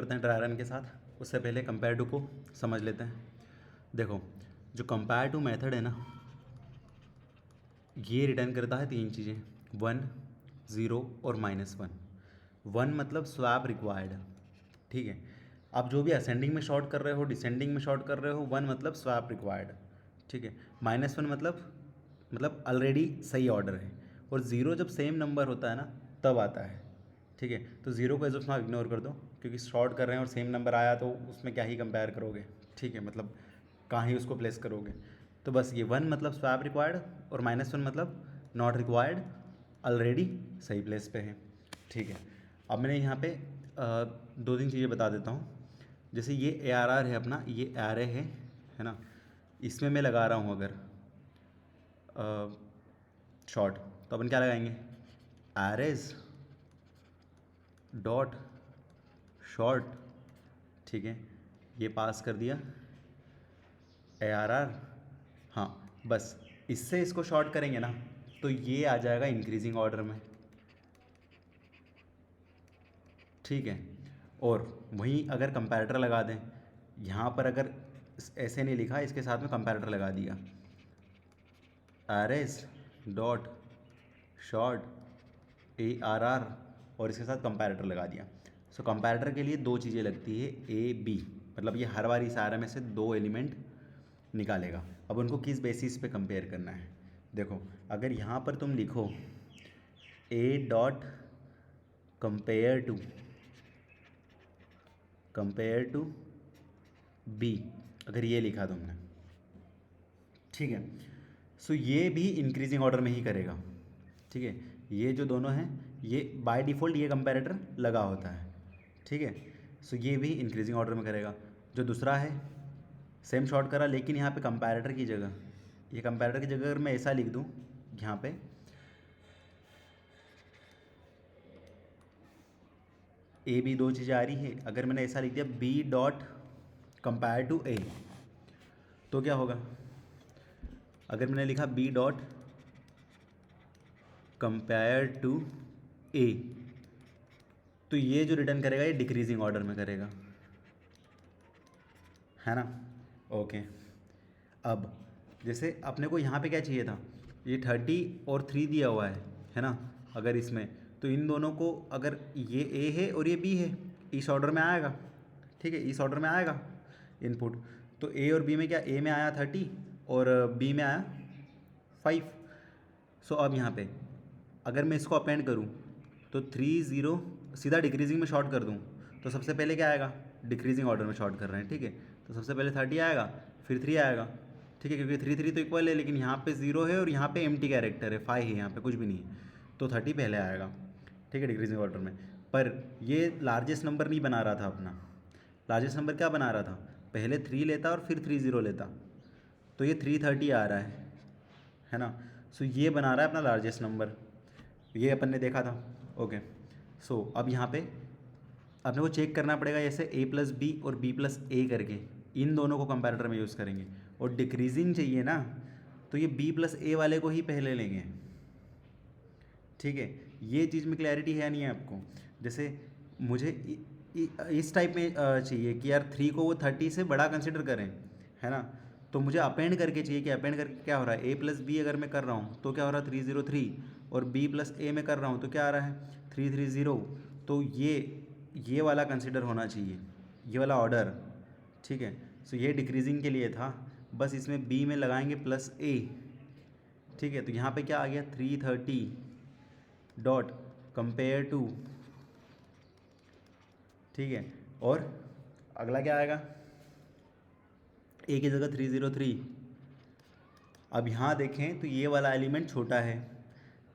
करते हैं try run के साथ, उससे पहले कंपेयर टू को समझ लेते हैं। देखो, जो कंपेयर टू मेथड है ना, ये रिटर्न करता है तीन चीज़ें, 1, 0 और -1। 1 मतलब स्वैप रिक्वायर्ड, ठीक है। आप जो भी असेंडिंग में शॉर्ट कर रहे हो, डिसेंडिंग में शॉर्ट कर रहे हो, 1 मतलब स्वैप रिक्वायर्ड, ठीक है। -1 मतलब ऑलरेडी सही ऑर्डर है। और 0 जब सेम नंबर होता है ना तब आता है, ठीक है। तो 0 को एज ऑफ नाउ इग्नोर कर दो, क्योंकि शॉर्ट कर रहे हैं और सेम नंबर आया तो उसमें क्या ही कंपेयर करोगे, ठीक है, मतलब कहाँ ही उसको प्लेस करोगे। तो बस ये 1 मतलब स्वैप रिक्वायर्ड और -1 मतलब नॉट रिक्वायर्ड, ऑलरेडी सही प्लेस पे है, ठीक है। अब मैंने यहाँ पे दो तीन चीज़ें बता देता हूँ। जैसे ये ARR है अपना, ये एरे है ना, इसमें मैं लगा रहा हूँ अगर शॉर्ट, तो अपन क्या लगाएंगे, एरेज डॉट शॉर्ट, ठीक है। ये पास कर दिया ARR, हाँ बस इससे इसको शॉर्ट करेंगे ना तो ये आ जाएगा इंक्रीजिंग ऑर्डर में, ठीक है। और वहीं अगर कंपैरेटर लगा दें, यहाँ पर अगर ऐसे नहीं लिखा, इसके साथ में कंपैरेटर लगा दिया, एरेज डॉट शॉर्ट ARR, और इसके साथ कंपैरेटर लगा दिया। सो कंपैरेटर के लिए दो चीज़ें लगती है, AB, मतलब ये हर बार इस आर में से दो एलिमेंट निकालेगा। अब उनको किस बेसिस पे कंपेयर करना है, देखो अगर यहाँ पर तुम लिखो A dot compare to B, अगर ये लिखा तुमने, ठीक है, सो ये भी इंक्रीजिंग ऑर्डर में ही करेगा, ठीक है। ये जो दोनों हैं ये बाय डिफ़ॉल्ट ये कंपैरेटर लगा होता है, ठीक है। सो ये भी इंक्रीजिंग ऑर्डर में करेगा। जो दूसरा है सेम शॉर्ट करा, लेकिन यहाँ पे कंपैरेटर की जगह, ये कंपैरेटर की जगह अगर मैं ऐसा लिख दूँ यहाँ पे, AB दो चीज़ें आ रही है, अगर मैंने ऐसा लिख दिया B dot compare to A, तो क्या होगा, अगर मैंने लिखा B dot compare to A, तो ये जो रिटर्न करेगा ये डिक्रीजिंग ऑर्डर में करेगा, है ना। ओके, अब जैसे अपने को यहाँ पे क्या चाहिए था, ये 30 और 3 दिया हुआ है ना। अगर इसमें तो इन दोनों को, अगर ये A है और ये B है, इस ऑर्डर में आएगा, ठीक है, इस ऑर्डर में आएगा इनपुट। तो A और B में क्या, A में आया 30 और B में आया 5। सो अब यहाँ पे अगर मैं इसको अपेंड करूँ तो 3 0 सीधा डिक्रीजिंग में शॉर्ट कर दूँ, तो सबसे पहले क्या आएगा, डिक्रीजिंग ऑर्डर में शॉर्ट कर रहे हैं, ठीक है। तो सबसे पहले 30 आएगा, फिर 3 आएगा, ठीक है, क्योंकि 3 3 तो इक्वल है, लेकिन यहाँ पे 0 है और यहाँ पे एम्प्टी कैरेक्टर है, 5 है, यहाँ पे कुछ भी नहीं है, तो 30 पहले आएगा, ठीक है, डिक्रीजिंग ऑर्डर में। पर ये लार्जेस्ट नंबर नहीं बना रहा था अपना, लार्जेस्ट नंबर क्या बना रहा था, पहले 3 लेता और फिर 3 0 लेता, तो ये 330 आ रहा है ना। सो ये बना रहा है अपना लार्जेस्ट नंबर, ये अपन ने देखा था। ओके, सो अब यहाँ पे अपने को चेक करना पड़ेगा, जैसे A+B और B+A करके इन दोनों को कंपैरेटर में यूज़ करेंगे, और डिक्रीजिंग चाहिए ना तो ये B+A वाले को ही पहले लेंगे, ठीक है। ये चीज़ में क्लैरिटी है नहीं है आपको, जैसे मुझे इस टाइप में चाहिए कि यार 3 को वो 30 से बड़ा कंसिडर करें, है ना। तो मुझे अपेंड करके चाहिए कि अपेंड करके क्या हो रहा है, A+B अगर मैं कर रहा हूँ तो क्या हो रहा है 303, और B+A में कर रहा हूँ तो क्या आ रहा है 330। तो ये वाला कंसिडर होना चाहिए, ये वाला ऑर्डर, ठीक है। सो ये डिक्रीजिंग के लिए था, बस इसमें B में लगाएंगे +A, ठीक है। तो यहाँ पे क्या आ गया 330 डॉट कंपेयर टू, ठीक है। और अगला क्या आएगा, A की जगह 303। अब यहाँ देखें तो ये वाला एलिमेंट छोटा है,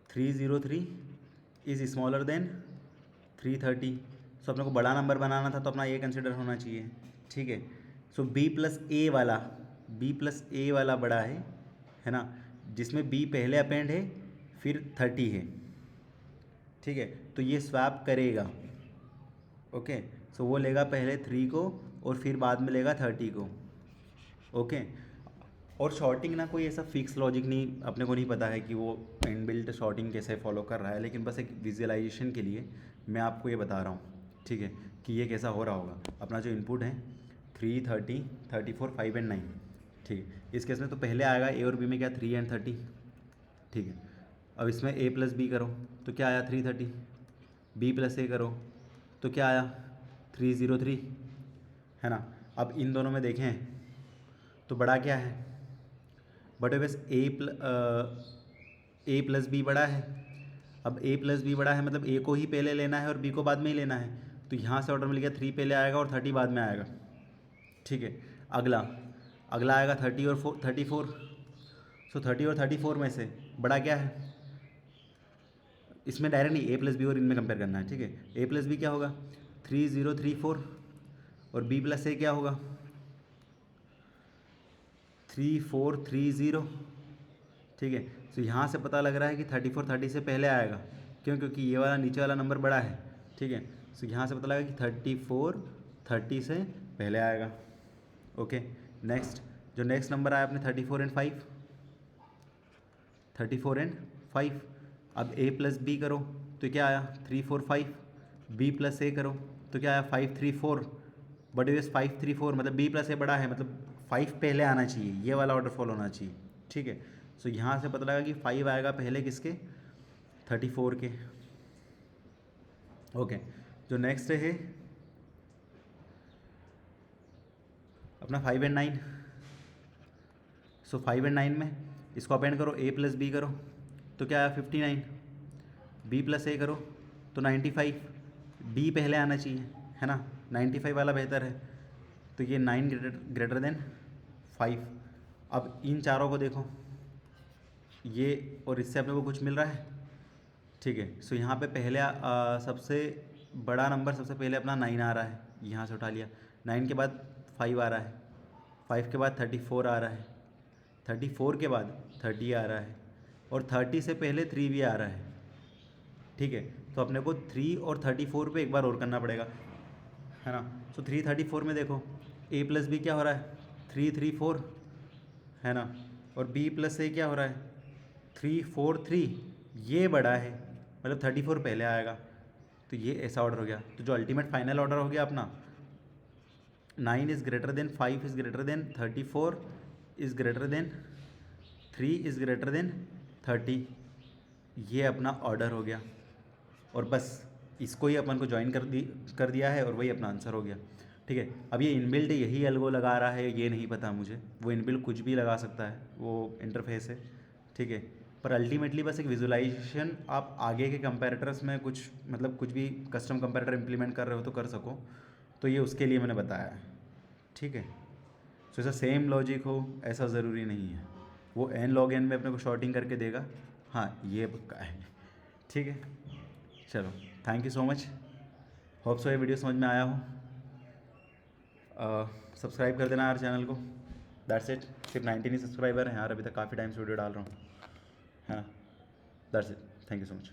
303 इज़ स्मॉलर देन 330। सो अपने को बड़ा नंबर बनाना था तो अपना ये कंसिडर होना चाहिए, ठीक है। सो B+A वाला बड़ा है ना, जिसमें B पहले अपेंड है फिर 30 है, ठीक है। तो ये स्वैप करेगा, ओके। सो वो लेगा पहले 3 को और फिर बाद में लेगा 30 को, ओके। और शॉर्टिंग ना कोई ऐसा फिक्स लॉजिक नहीं, अपने को नहीं पता है कि वो इनबिल्ट शॉर्टिंग कैसे फॉलो कर रहा है, लेकिन बस एक विजुअलाइजेशन के लिए मैं आपको ये बता रहा हूँ, ठीक है, कि ये कैसा हो रहा होगा। अपना जो इनपुट है 3, 30, 34, 5 एंड 9, ठीक है। इस केस में तो पहले आएगा ए और बी में क्या 3 एंड 30, ठीक है। अब इसमें ए प्लस बी करो तो क्या आया 330, बी प्लस ए करो तो क्या आया 303, है ना। अब इन दोनों में देखें तो बड़ा क्या है, बटे बस ए प्लस बी बड़ा है। अब ए प्लस बी बड़ा है मतलब ए को ही पहले लेना है और बी को बाद में ही लेना है। तो यहाँ से ऑर्डर मिल गया 3 पहले आएगा और 30 बाद में आएगा, ठीक है। अगला आएगा 30 और 34। सो 30 और 34 में से बड़ा क्या है, इसमें डायरेक्ट नहीं ए प्लस बी और इनमें कंपेयर करना है, ठीक है। ए प्लस बी क्या होगा 3034 और बी प्लस ए क्या होगा 3430, ठीक है। तो यहाँ से पता लग रहा है कि 34 30 से पहले आएगा, क्यों, क्योंकि ये वाला नीचे वाला नंबर बड़ा है, ठीक है। तो यहाँ से पता लगा कि 34 30 से पहले आएगा। ओके, नेक्स्ट जो नेक्स्ट नंबर आया अपने 34 एंड 5, 34 एंड 5। अब ए प्लस बी करो तो क्या आया 345, बी प्लस ए करो तो क्या आया 534, बट बेस 534 मतलब बी प्लस ए बड़ा है, मतलब 5 पहले आना चाहिए, ये वाला ऑर्डर फॉलो होना चाहिए, ठीक है। सो यहाँ से पता लगा कि 5 आएगा पहले किसके 34 के। ओके, जो नेक्स्ट है अपना 5 एंड 9। सो 5 एंड 9 में इसको अपेंड करो, ए प्लस बी करो तो क्या आया 59, बी प्लस ए करो तो 95, बी पहले आना चाहिए, है ना, 95 वाला बेहतर है। तो ये 9 ग्रेटर देन 5। अब इन चारों को देखो, ये और इससे अपने को कुछ मिल रहा है, ठीक है। सो यहाँ पे पहले सबसे बड़ा नंबर सबसे पहले अपना 9 आ रहा है, यहाँ से उठा लिया। 9 के बाद 5 आ रहा है, 5 के बाद 34 आ रहा है, 34 के बाद 30 आ रहा है और 30 से पहले 3 भी आ रहा है, ठीक है। तो अपने को 3 और 34 पे एक बार और करना पड़ेगा, है ना। सो 334 में देखो ए प्लस बी क्या हो रहा है 334, है ना, और बी प्लस ए क्या हो रहा है 343, ये बड़ा है मतलब 34 पहले आएगा। तो ये ऐसा ऑर्डर हो गया। तो जो अल्टीमेट फाइनल ऑर्डर हो गया अपना 9 is greater than 5 is greater than 34 is greater than 3 is greater than 30, ये अपना ऑर्डर हो गया। और बस इसको ही अपन को ज्वाइन कर दिया है और वही अपना आंसर हो गया, ठीक है। अब ये इनबिल्ट यही एल्गो लगा रहा है ये नहीं पता मुझे, वो इनबिल्ट कुछ भी लगा सकता है, वो इंटरफेस है, ठीक है। पर अल्टीमेटली बस एक विजुलाइजेशन आप आगे के कंपैरेटर्स में कुछ मतलब कुछ भी कस्टम कंपैरेटर इंप्लीमेंट कर रहे हो तो कर सको, तो ये उसके लिए मैंने बताया है, ठीक है। तो ऐसा सेम लॉजिक हो ऐसा ज़रूरी नहीं है, वो n log n में अपने को शॉर्टिंग करके देगा, हाँ ये पक्का है, ठीक है। चलो, thank you so much, hope so ये वीडियो समझ में आया हो। सब्सक्राइब कर देना यार चैनल को, दैट्स इट। सिर्फ 19 ही सब्सक्राइबर हैं यार, अभी तक काफ़ी टाइम से वीडियो डाल रहा हूँ, है ना। That's it, thank you so much.